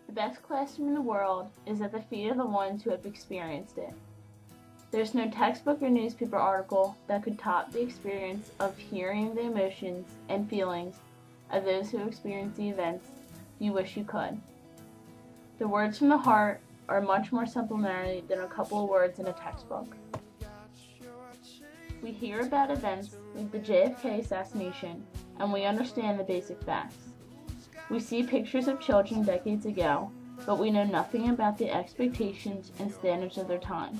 The best classroom in the world is at the feet of the ones who have experienced it. There's no textbook or newspaper article that could top the experience of hearing the emotions and feelings of those who experience the events you wish you could. The words from the heart are much more supplementary than a couple of words in a textbook. We hear about events like the JFK assassination, and we understand the basic facts. We see pictures of children decades ago, but we know nothing about the expectations and standards of their time.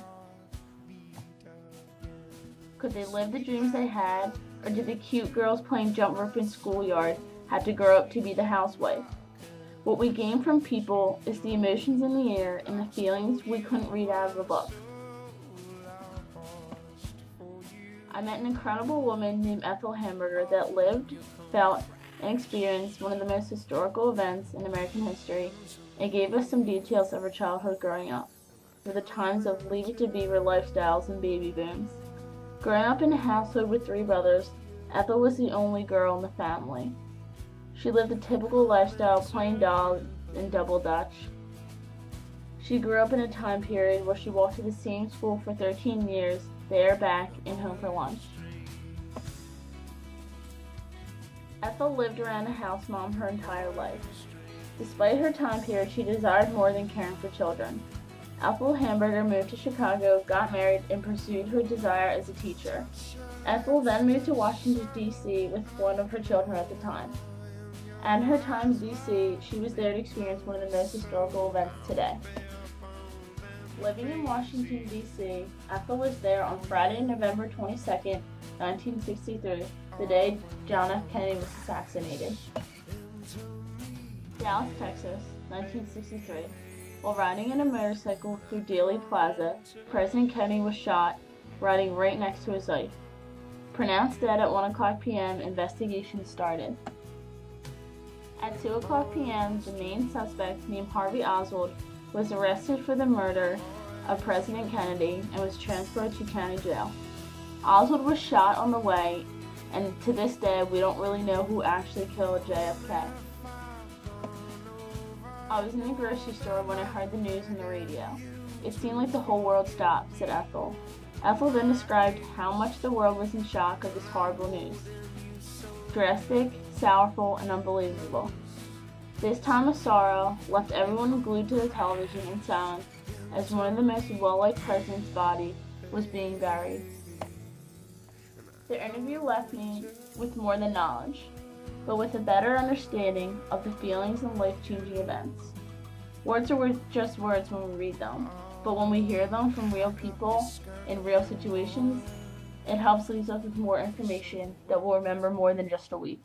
Could they live the dreams they had, or did the cute girls playing jump rope in schoolyard have to grow up to be the housewife? What we gain from people is the emotions in the air and the feelings we couldn't read out of a book. I met an incredible woman named Ethel Hamburger that lived, felt, and experienced one of the most historical events in American history and gave us some details of her childhood growing up, through the times of Leave It to Beaver lifestyles and baby booms. Growing up in a household with 3 brothers, Ethel was the only girl in the family. She lived a typical lifestyle, playing dog and double dutch. She grew up in a time period where she walked to the same school for 13 years, there, back, and home for lunch. Ethel lived around a house mom her entire life. Despite her time period, she desired more than caring for children. Ethel Hamburger moved to Chicago, got married, and pursued her desire as a teacher. Ethel then moved to Washington, D.C. with one of her children at the time. At her time in D.C., she was there to experience one of the most historical events today. Living in Washington, D.C., Ethel was there on Friday, November 22, 1963, the day John F. Kennedy was assassinated. Dallas, Texas, 1963. While riding in a motorcycle through Dealey Plaza, President Kennedy was shot, riding right next to his wife. Pronounced dead at 1 o'clock p.m., investigation started. At 2 o'clock p.m., the main suspect, named Harvey Oswald, was arrested for the murder of President Kennedy and was transferred to county jail. Oswald was shot on the way, and to this day, we don't really know who actually killed JFK. I was in the grocery store when I heard the news on the radio. It seemed like the whole world stopped, said Ethel. Ethel then described how much the world was in shock of this horrible news. Drastic, sorrowful, and unbelievable. This time of sorrow left everyone glued to the television in silence as one of the most well-liked president's body was being buried. The interview left me with more than knowledge, but with a better understanding of the feelings and life-changing events. Words are just words when we read them, but when we hear them from real people in real situations, it helps leave us with more information that we'll remember more than just a week.